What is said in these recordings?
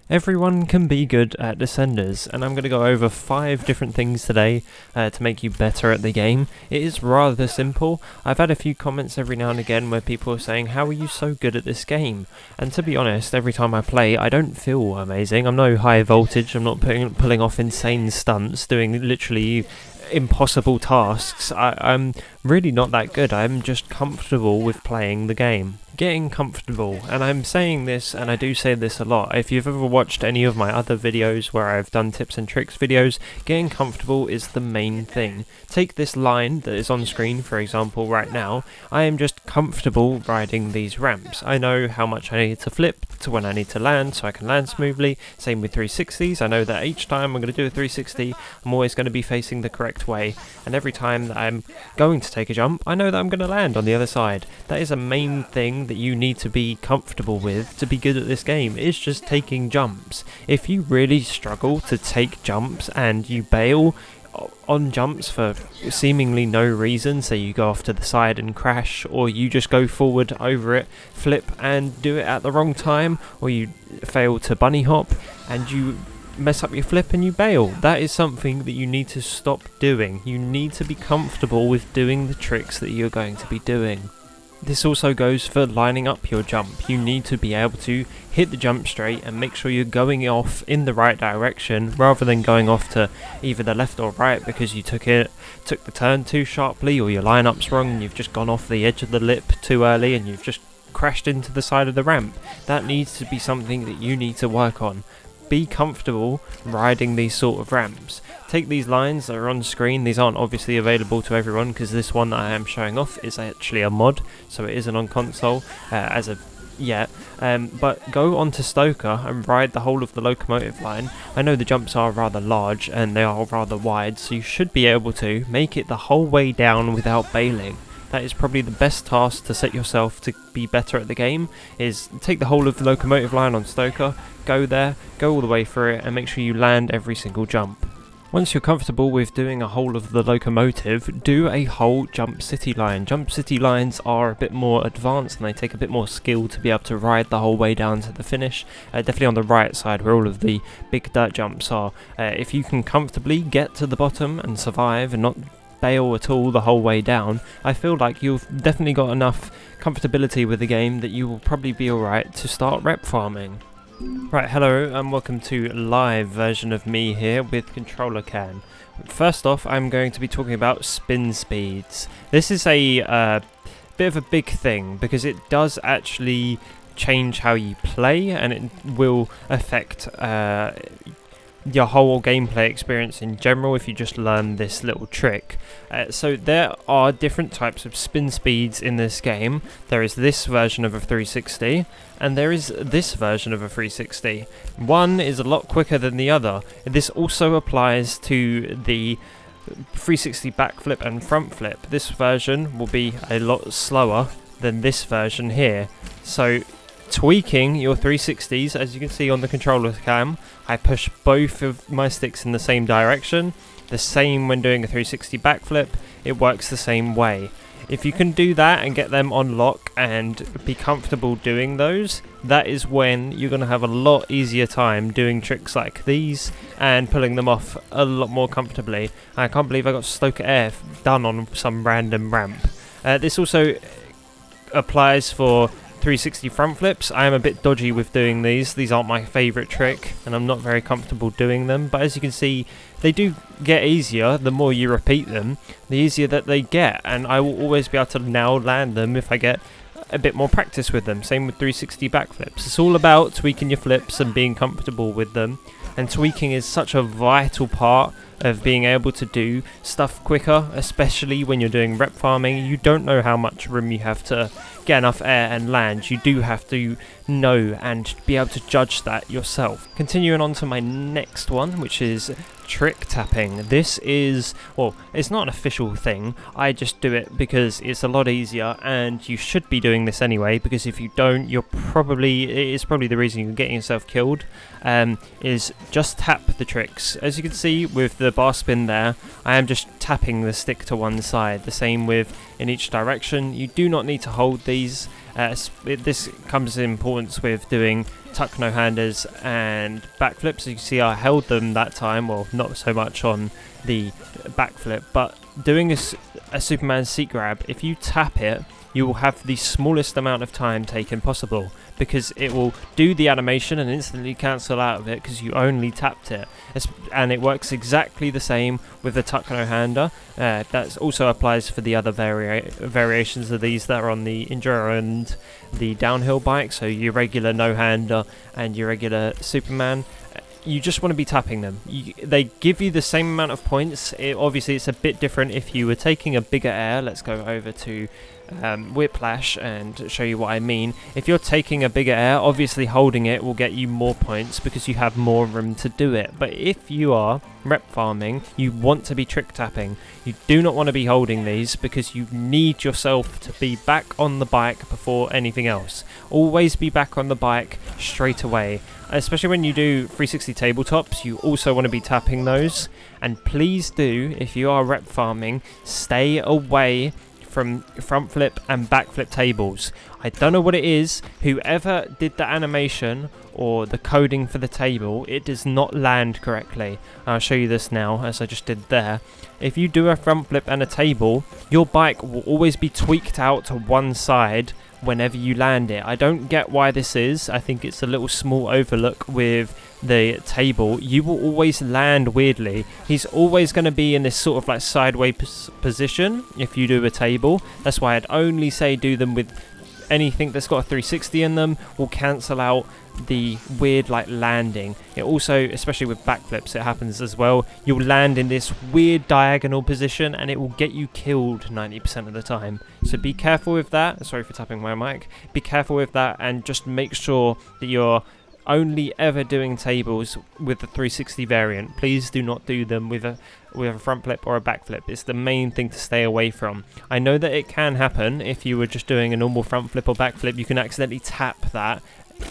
Everyone can be good at Descenders, and I'm going to go over 5 different things today to make you better at the game. It is rather simple. I've had a few comments every now and again where people are saying, how are you so good at this game? And to be honest, every time I play, I don't feel amazing. I'm no high voltage, I'm not pulling off insane stunts, doing literally impossible tasks. I'm really not that good. I'm just comfortable with playing the game. Getting comfortable, and I'm saying this, and I do say this a lot, if you've ever watched any of my other videos where I've done tips and tricks videos, getting comfortable is the main thing. Take this line that is on screen, for example, right now. I am just comfortable riding these ramps. I know how much I need to flip to when I need to land, so I can land smoothly. Same with 360s, I know that each time I'm going to do a 360, I'm always going to be facing the correct way, and every time that I'm going to take a jump, I know that I'm going to land on the other side. That is a main thing that you need to be comfortable with to be good at this game. It's just taking jumps. If you really struggle to take jumps and you bail on jumps for seemingly no reason, say you go off to the side and crash, or you just go forward over it, flip and do it at the wrong time, or you fail to bunny hop and you mess up your flip and you bail, that is something that you need to stop doing. You need to be comfortable with doing the tricks that you're going to be doing. This also goes for lining up your jump. You need to be able to hit the jump straight and make sure you're going off in the right direction rather than going off to either the left or right because you took the turn too sharply, or your line-up's wrong and you've just gone off the edge of the lip too early and you've just crashed into the side of the ramp. That needs to be something that you need to work on. Be comfortable riding these sort of ramps. Take these lines that are on screen. These aren't obviously available to everyone because this one that I am showing off is actually a mod, so it isn't on console as of yet. But go onto Stoker and ride the whole of the locomotive line. I know the jumps are rather large and they are rather wide, so you should be able to make it the whole way down without bailing. That is probably the best task to set yourself to be better at the game, is take the whole of the locomotive line on Stoker, go there, go all the way through it and make sure you land every single jump. Once you're comfortable with doing a whole of the locomotive, do a whole jump city line. Jump city lines are a bit more advanced and they take a bit more skill to be able to ride the whole way down to the finish. Definitely on the right side where all of the big dirt jumps are. If you can comfortably get to the bottom and survive and not bail at all the whole way down, I feel like you've definitely got enough comfortability with the game that you will probably be alright to start rep farming. Right, hello and welcome to a live version of me here with controller cam. First off, I'm going to be talking about spin speeds. This is a bit of a big thing because it does actually change how you play and it will affect your whole gameplay experience in general if you just learn this little trick. So there are different types of spin speeds in this game. There is this version of a 360 and there is this version of a 360. One is a lot quicker than the other. This also applies to the 360 backflip and front flip. This version will be a lot slower than this version here. So tweaking your 360s, as you can see on the controller cam, I push both of my sticks in the same direction. The same when doing a 360 backflip, it works the same way. If you can do that and get them on lock and be comfortable doing those, that is when you're going to have a lot easier time doing tricks like these and pulling them off a lot more comfortably. I can't believe I got Stoker Air done on some random ramp. This also applies for 360 front flips. I am a bit dodgy with doing these. These aren't my favourite trick and I'm not very comfortable doing them, but as you can see they do get easier the more you repeat them, the easier that they get, and I will always be able to now land them if I get a bit more practice with them. Same with 360 backflips. It's all about tweaking your flips and being comfortable with them, and tweaking is such a vital part of being able to do stuff quicker, especially when you're doing rep farming. You don't know how much room you have to get enough air and land. You do have to know and be able to judge that yourself. Continuing on to my next one, which is trick tapping. This is, well, it's not an official thing. I just do it because it's a lot easier, and you should be doing this anyway, because if you don't, it is probably the reason you're getting yourself killed, is just tap the tricks. As you can see with the bar spin there, I am just tapping the stick to one side. The same with in each direction. You do not need to hold these. This comes in importance with doing tuck no-handers and backflips. You can see I held them that time, well, not so much on the backflip, but doing a Superman seat grab, if you tap it, you will have the smallest amount of time taken possible, because it will do the animation and instantly cancel out of it because you only tapped it. And it works exactly the same with the tuck no-hander. That also applies for the other variations of these that are on the Enduro and the downhill bike, so your regular no-hander and your regular Superman. You just want to be tapping them. They give you the same amount of points. Obviously it's a bit different if you were taking a bigger air. Let's go over to Whiplash and show you what I mean. If you're taking a bigger air, obviously holding it will get you more points because you have more room to do it. But if you are rep farming, you want to be trick tapping. You do not want to be holding these because you need yourself to be back on the bike before anything else. Always be back on the bike straight away. Especially when you do 360 tabletops, you also want to be tapping those. And please do, if you are rep farming, stay away from front flip and back flip tables. I don't know what it is, whoever did the animation or the coding for the table, it does not land correctly. I'll show you this now, as I just did there. If you do a front flip and a table, your bike will always be tweaked out to one side whenever you land it. I don't get why this is. I think it's a little small overlook with the table. You will always land weirdly. He's always going to be in this sort of like sideways position if you do a table. That's why I'd only say do them with anything that's got a 360 in them. Will cancel out the weird like landing. It also, especially with backflips, it happens as well. You'll land in this weird diagonal position and it will get you killed 90% of the time. So be careful with that. Sorry for tapping my mic. Be careful with that and just make sure that you're only ever doing tables with the 360 variant. Please do not do them with a front flip or a back flip. It's the main thing to stay away from. I know that it can happen if you were just doing a normal front flip or back flip. You can accidentally tap that.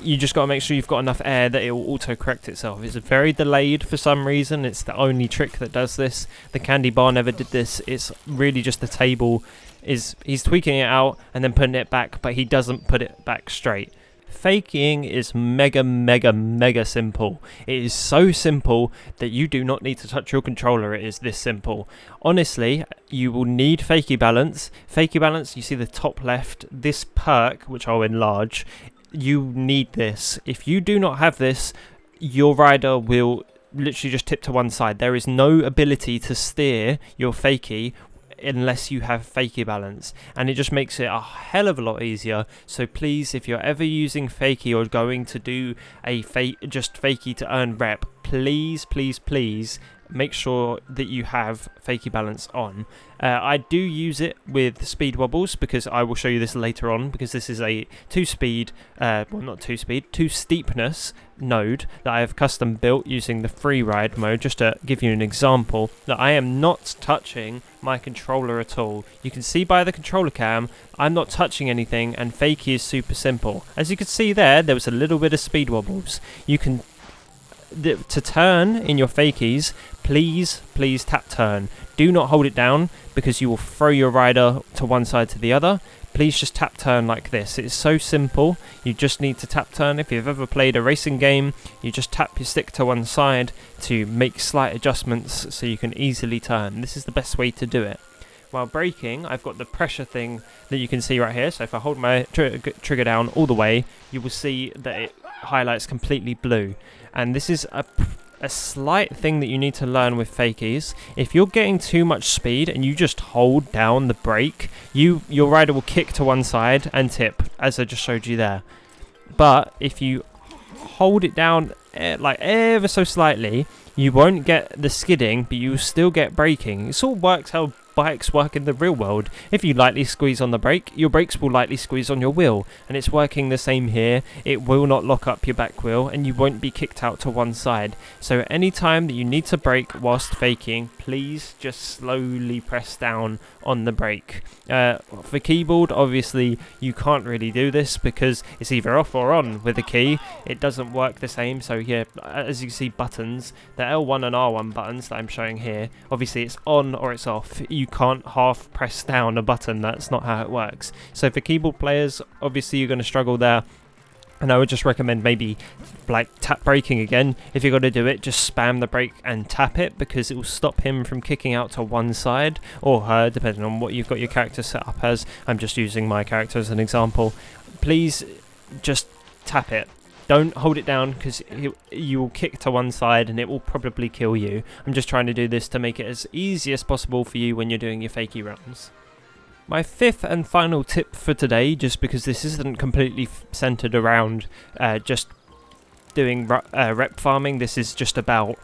You just got to make sure you've got enough air that it will auto correct itself. It's very delayed for some reason. It's the only trick that does this. The candy bar never did this. It's really just the table he's tweaking it out and then putting it back, but he doesn't put it back straight. Faking is mega simple. It is so simple that you do not need to touch your controller. It is this simple. Honestly, you will need fakie balance. Fakie balance, you see the top left, this perk, which I'll enlarge, you need this. If you do not have this, your rider will literally just tip to one side. There is no ability to steer your fakie unless you have fakie balance, and it just makes it a hell of a lot easier. So please, if you're ever using fakie or going to do a just fakie to earn rep, please make sure that you have fakie balance on. I do use it with speed wobbles because I will show you this later on, because this is a two steepness node that I have custom built using the free ride mode. Just to give you an example, that I am not touching my controller at all. You can see by the controller cam I'm not touching anything, and fakie is super simple. As you can see there was a little bit of speed wobbles. You can to turn in your fakies, please tap turn. Do not hold it down because you will throw your rider to one side to the other. Please just tap turn like this. It's so simple. You just need to tap turn. If you've ever played a racing game, you just tap your stick to one side to make slight adjustments so you can easily turn. This is the best way to do it. While braking, I've got the pressure thing that you can see right here. So if I hold my trigger down all the way, you will see that it highlights completely blue. And this is a slight thing that you need to learn with fakies. If you're getting too much speed and you just hold down the brake, your rider will kick to one side and tip, as I just showed you there. But if you hold it down like ever so slightly, you won't get the skidding, but you still get braking. It sort of works how bikes work in the real world. If you lightly squeeze on the brake, your brakes will lightly squeeze on your wheel, and it's working the same here. It will not lock up your back wheel and you won't be kicked out to one side. So anytime that you need to brake whilst faking, please just slowly press down on the brake. For keyboard, obviously you can't really do this because it's either off or on with the key. It doesn't work the same. So here, as you see, buttons, the L1 and R1 buttons that I'm showing here, obviously it's on or it's off. You you can't half press down a button. That's not how it works. So for keyboard players, obviously you're going to struggle there. And I would just recommend maybe like tap braking again. If you're going to do it, just spam the brake and tap it, because it will stop him from kicking out to one side, or her, depending on what you've got your character set up as. I'm just using my character as an example. Please just tap it. Don't hold it down, because you will kick to one side and it will probably kill you. I'm just trying to do this to make it as easy as possible for you when you're doing your fakie runs. My fifth and final tip for today, just because this isn't completely centered around just doing rep farming, this is just about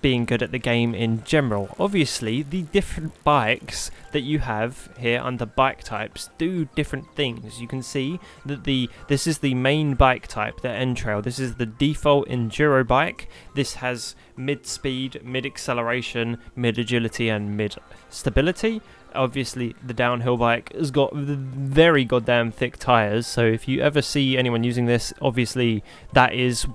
being good at the game in general. Obviously, the different bikes that you have here under bike types do different things. You can see that this is the main bike type, the N-Trail. This is the default enduro bike. This has mid speed, mid acceleration, mid agility, and mid stability. Obviously, the downhill bike has got very goddamn thick tires, so if you ever see anyone using this, obviously that is...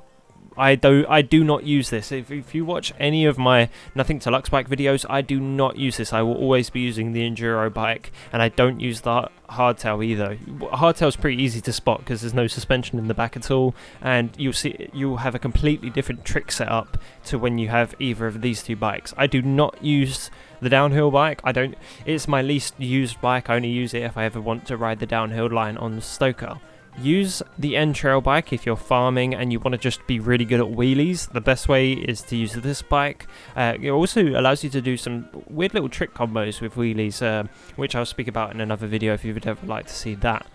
I do not use this. If you watch any of my Nothing to Lux Bike videos, I do not use this. I will always be using the enduro bike, and I don't use the hardtail either. Hardtail's pretty easy to spot because there's no suspension in the back at all, and you'll have a completely different trick setup to when you have either of these two bikes. I do not use the downhill bike. It's my least used bike. I only use it if I ever want to ride the downhill line on the Stoker. Use the N-Trail bike if you're farming and you want to just be really good at wheelies. The best way is to use this bike. It also allows you to do some weird little trick combos with wheelies, which I'll speak about in another video if you would ever like to see that.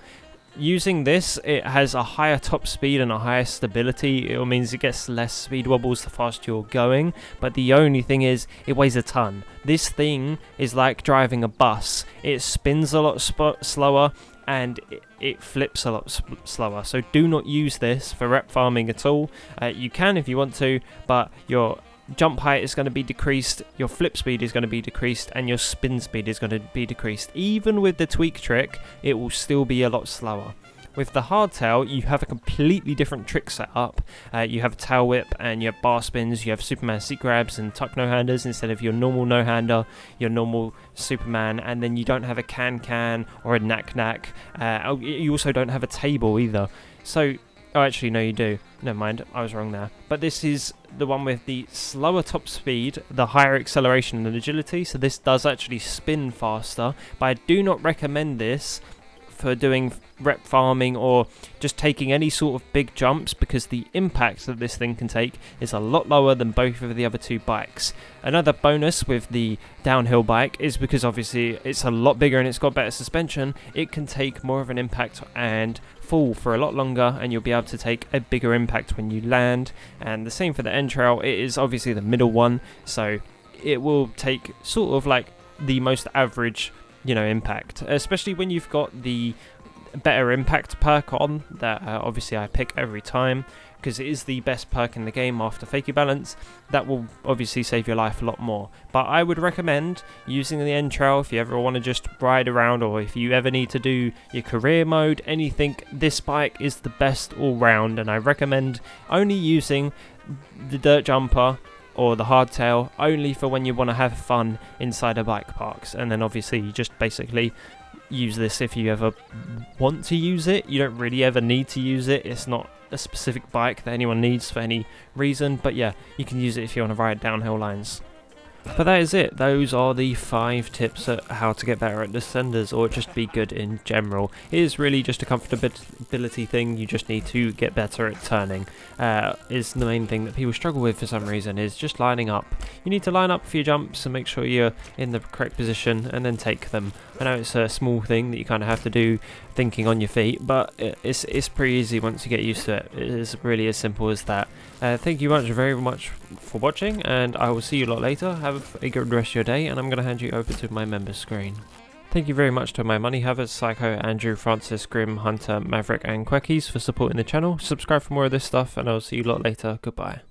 Using this, it has a higher top speed and a higher stability. It means it gets less speed wobbles the faster you're going, but the only thing is it weighs a ton. This thing is like driving a bus. It spins a lot slower and it flips a lot slower, so do not use this for rep farming at all. You can if you want to, but your jump height is going to be decreased, your flip speed is going to be decreased, and your spin speed is going to be decreased. Even with the tweak trick, it will still be a lot slower. With the hardtail, you have a completely different trick setup. You have a tail whip and you have bar spins, you have Superman seat grabs and tuck no-handers instead of your normal no-hander, your normal Superman, and then you don't have a can or a knack-knack. You also don't have a table either. So, oh actually no you do. Never mind, I was wrong there. But this is the one with the slower top speed, the higher acceleration and agility, so this does actually spin faster, but I do not recommend this for doing rep farming or just taking any sort of big jumps, because the impact that this thing can take is a lot lower than both of the other two bikes. Another bonus with the downhill bike is because obviously it's a lot bigger and it's got better suspension, it can take more of an impact and fall for a lot longer, and you'll be able to take a bigger impact when you land. And the same for the N-Trail, it is obviously the middle one, so it will take sort of like the most average impact, especially when you've got the better impact perk on that. Obviously I pick every time because it is the best perk in the game after fakie balance. That will obviously save your life a lot more, but I would recommend using the N-Trail if you ever want to just ride around, or if you ever need to do your career mode, anything. This bike is the best all round, and I recommend only using the dirt jumper or the hardtail only for when you want to have fun inside a bike parks, and then obviously you just basically use this if you ever want to use it. You don't really ever need to use it. It's not a specific bike that anyone needs for any reason, but yeah, you can use it if you want to ride downhill lines. But that is it. Those are the 5 tips at how to get better at descenders, or just be good in general. It is really just a comfortability thing. You just need to get better at turning. Is the main thing that people struggle with for some reason, is just lining up. You need to line up for your jumps and make sure you're in the correct position and then take them. I know it's a small thing that you kind of have to do thinking on your feet, but it's pretty easy once you get used to it. It is really as simple as that. Thank you very much for watching, and I will see you a lot later. Have a good rest of your day, and I'm going to hand you over to my members screen. Thank you very much to my money havers, Psycho, Andrew, Francis, Grim, Hunter, Maverick and Queckies for supporting the channel. Subscribe for more of this stuff, and I'll see you a lot later. Goodbye.